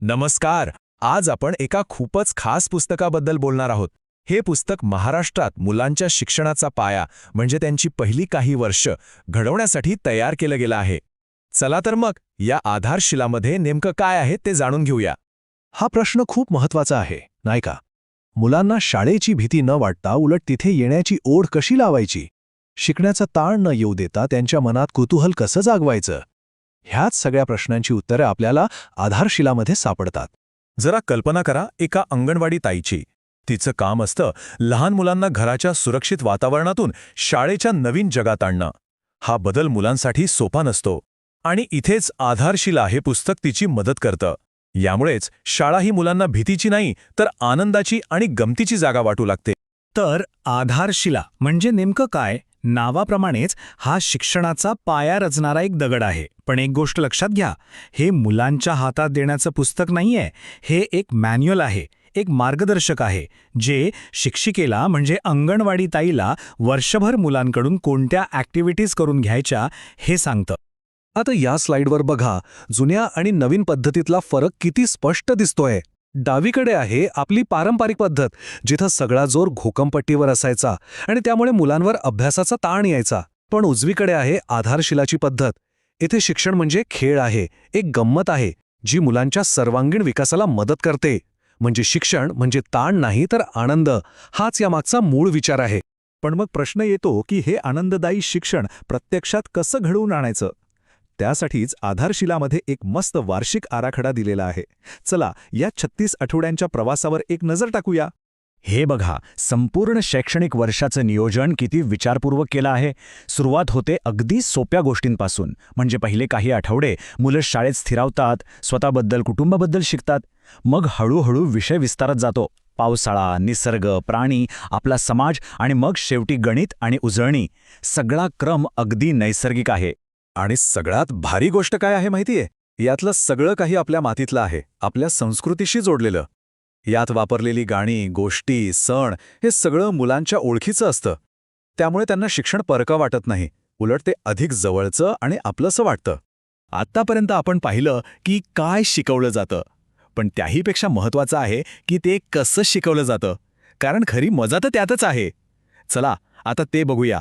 नमस्कार. आज आपण एका खूपच खास पुस्तकाबद्दल बोलणार आहोत. हे पुस्तक महाराष्ट्रात मुलांच्या शिक्षणाचा पाया म्हणजे त्यांची पहिली काही वर्ष घडवण्यासाठी तयार केलं गेलं आहे. चला तर मग या आधारशिलामध्ये नेमकं काय आहे ते जाणून घेऊया. हा प्रश्न खूप महत्वाचा आहे, नाही का? मुलांना शाळेची भीती न वाटता उलट तिथे येण्याची ओढ कशी लावायची, शिकण्याचा ताण न येऊ देता त्यांच्या मनात कुतूहल कसं जागवायचं, ह्याच सगळ्या प्रश्नांची उत्तरे आपल्याला आधारशिलामध्ये सापडतात. जरा कल्पना करा एका अंगणवाडी ताईची. तिचं काम असतं लहान मुलांना घराच्या सुरक्षित वातावरणातून शाळेच्या नवीन जगात आणणं. हा बदल मुलांसाठी सोपा नसतो आणि इथेच आधारशिला हे पुस्तक तिची मदत करतं. यामुळेच शाळा ही मुलांना भीतीची नाही तर आनंदाची आणि गमतीची जागा वाटू लागते. तर आधारशिला म्हणजे नेमकं काय? नावाप्रमाणेच हा शिक्षणाचा पाया रचणारा एक दगड आहे. पण एक गोष्ट लक्षात घ्या, हे मुलांच्या हातात देण्याचं पुस्तक नाहीये. हे एक मॅन्युअल आहे, एक मार्गदर्शक आहे, जे शिक्षिकेला म्हणजे अंगणवाडी ताईला वर्षभर मुलांकडून कोणत्या ॲक्टिव्हिटीज करून घ्यायच्या हे सांगतं. आता या स्लाइडवर बघा, जुन्या आणि नवीन पद्धतीतला फरक किती स्पष्ट दिसतोय. डावीकडे आहे आपली पारंपरिक पद्धत, जिथं सगळा जोर घोकंपट्टीवर असायचा आणि त्यामुळे मुलांवर अभ्यासाचा ताण यायचा. पण उजवीकडे आहे आधारशिलाची पद्धत. इथे शिक्षण म्हणजे खेळ आहे, एक गंमत आहे, जी मुलांच्या सर्वांगीण विकासाला मदत करते. म्हणजे शिक्षण म्हणजे ताण नाही तर आनंद, हाच यामागचा मूळ विचार आहे. पण मग प्रश्न येतो की हे आनंददायी शिक्षण प्रत्यक्षात कसं घडवून आणायचं? त्यासाठीच आधारशिलामध्ये एक मस्त वार्षिक आराखडा दिलेला आहे. चला या 36 आठवड्यांच्या प्रवासावर एक नजर टाकूया. हे बघा, संपूर्ण शैक्षणिक वर्षाचं नियोजन किती विचारपूर्वक केलं आहे. सुरुवात होते अगदी सोप्या गोष्टींपासून. म्हणजे पहिले काही आठवडे मुलं शाळेत स्थिरावतात, स्वतःबद्दल कुटुंबाबद्दल शिकतात. मग हळूहळू विषय विस्तारत जातो. पावसाळा, निसर्ग, प्राणी, आपला समाज आणि मग शेवटी गणित आणि उजळणी. सगळा क्रम अगदी नैसर्गिक आहे. आणि सगळ्यात भारी गोष्ट काय आहे माहितीये? यातलं सगळं काही आपल्या मातीतलं आहे, आपल्या संस्कृतीशी जोडलेलं. यात वापरलेली गाणी, गोष्टी, सण हे सगळं मुलांच्या ओळखीचं असतं. त्यामुळे त्यांना शिक्षण परकं वाटत नाही, उलट ते अधिक जवळचं आणि आपलंसं वाटतं. आत्तापर्यंत आपण पाहिलं की काय शिकवलं जातं, पण त्याहीपेक्षा महत्त्वाचं आहे की ते कसं शिकवलं जातं, कारण खरी मजा तर त्यातच आहे. चला आता ते बघूया.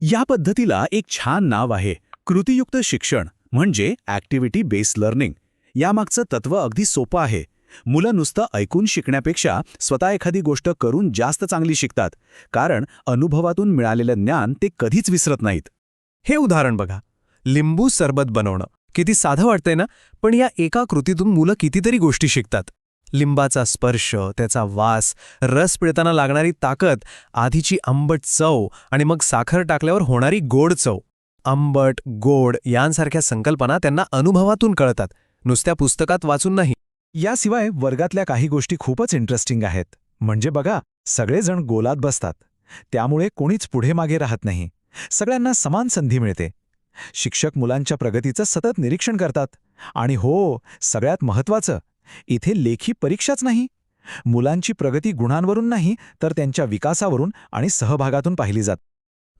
या पद्धतीला एक छान नाव आहे, कृतीयुक्त शिक्षण म्हणजे ॲक्टिव्हिटी बेस्ड लर्निंग. यामागचं तत्त्व अगदी सोपं आहे. मुलं नुसतं ऐकून शिकण्यापेक्षा स्वतः एखादी गोष्ट करून जास्त चांगली शिकतात, कारण अनुभवातून मिळालेलं ज्ञान ते कधीच विसरत नाहीत. हे उदाहरण बघा, लिंबू सरबत बनवणं. किती साधं वाटतंय ना, पण या एका कृतीतून मुलं कितीतरी गोष्टी शिकतात. लिंबाचा स्पर्श, त्याचा वास, रस पिळताना लागणारी ताकद, आधीची आंबट चव आणि मग साखर टाकल्यावर होणारी गोड चव. आंबट, गोड यांसारख्या संकल्पना त्यांना अनुभवातून कळतात, नुसत्या पुस्तकात वाचून नाही. याशिवाय वर्गातल्या काही गोष्टी खूपच इंटरेस्टिंग आहेत. म्हणजे बघा, सगळेजण गोलात बसतात, त्यामुळे कोणीच पुढे मागे राहत नाही. सगळ्यांना समान संधी मिळते. शिक्षक मुलांच्या प्रगतीचं सतत निरीक्षण करतात. आणि हो, सगळ्यात महत्त्वाचं, इथे लेखी परीक्षाच नाही. मुलांची प्रगती गुणांवरून नाही तर त्यांच्या विकासावरून आणि सहभागातून पाहिली जाते.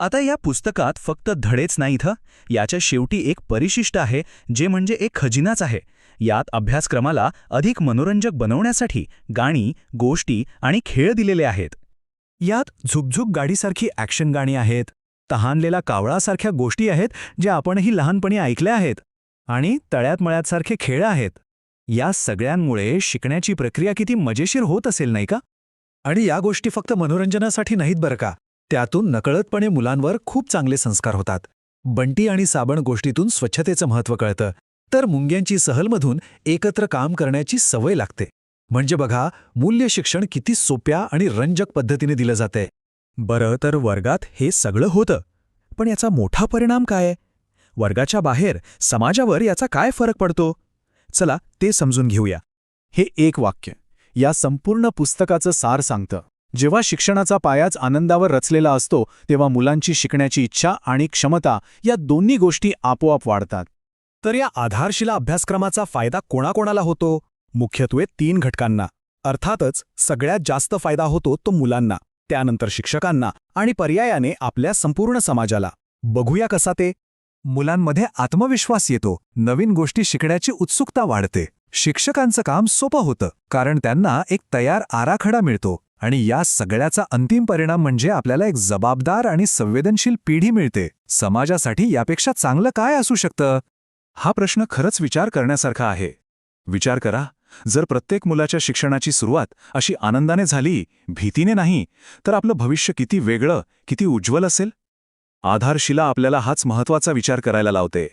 आता या पुस्तकात फक्त धडेच नाहीत, याच्या शेवटी एक परिशिष्ट आहे, जे म्हणजे एक खजिनाच आहे. यात अभ्यासक्रमाला अधिक मनोरंजक बनवण्यासाठी गाणी, गोष्टी आणि खेळ दिलेले आहेत. यात झुकझुक गाडीसारखी ॲक्शन गाणी आहेत, तहानलेला कावळासारख्या गोष्टी आहेत ज्या आपणही लहानपणी ऐकल्या आहेत, आणि तळ्यात मळ्यातसारखे खेळ आहेत. या सगळ्यांमुळे शिकण्याची प्रक्रिया किती मजेशीर होत असेल, नाही का? आणि या गोष्टी फक्त मनोरंजनासाठी नाहीत बरं का. त्यातून नकळतपणे मुलांवर खूप चांगले संस्कार होतात. बंटी आणि साबण गोष्टीतून स्वच्छतेचं महत्त्व कळतं, तर मुंग्यांची सहलमधून एकत्र काम करण्याची सवय लागते. म्हणजे बघा, मूल्य शिक्षण किती सोप्या आणि रंजक पद्धतीने दिलं जातंय. बरं, तर वर्गात हे सगळं होतं, पण याचा मोठा परिणाम काय? वर्गाच्या बाहेर समाजावर याचा काय फरक पडतो? चला ते समजून घेऊया. हे एक वाक्य या संपूर्ण पुस्तकाचं सार सांगतं. जेव्हा शिक्षणाचा पायाच आनंदावर रचलेला असतो, तेव्हा मुलांची शिकण्याची इच्छा आणि क्षमता या दोन्ही गोष्टी आपोआप वाढतात. तर या आधारशिला अभ्यासक्रमाचा फायदा कोणाकोणाला होतो? मुख्यत्वे 3 घटकांना. अर्थातच सगळ्यात जास्त फायदा होतो तो मुलांना, त्यानंतर शिक्षकांना आणि पर्यायाने आपल्या संपूर्ण समाजाला. बघूया कसा ते. मुलांमध्ये आत्मविश्वास येतो, नवीन गोष्टी शिकण्याची उत्सुकता वाढते, शिक्षकांचं काम सोपं होतं कारण त्यांना एक तयार आराखडा मिळतो आणि या सगळ्याचा अंतिम परिणाम म्हणजे आपल्याला एक जबाबदार आणि संवेदनशील पिढी मिळते. समाजासाठी यापेक्षा चांगलं काय असू शकतं? हा प्रश्न खरंच विचार करण्यासारखा आहे. विचार करा, जर प्रत्येक मुलाच्या शिक्षणाची सुरुवात अशी आनंदाने झाली, भीतीने नाही, तर आपलं भविष्य किती वेगळं, किती उज्ज्वल असेल. आधारशिला आपल्याला हाच महत्त्वाचा विचार करायला लावते.